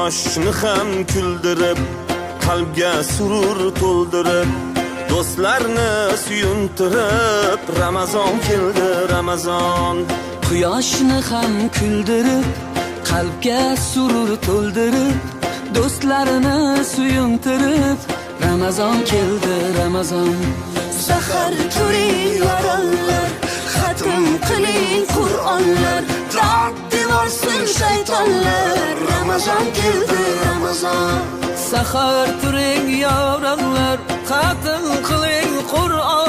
quyoshni ham kuldirib, qalbga surur to'ldirib, do'stlarni suyuntirib, Ramazon keldi, Ramazon. Quyoshni ham kuldirib, qalbga surur to'ldirib, do'stlarini suyuntirib, Ramazon keldi, Ramazon. Sahar turing yorollar, xatm qiling Qur'onlar, dod devorsin shaytonlar. Ramazon keldi, Ramazon. Sahar turing yorollar, xatm qiling Qur'on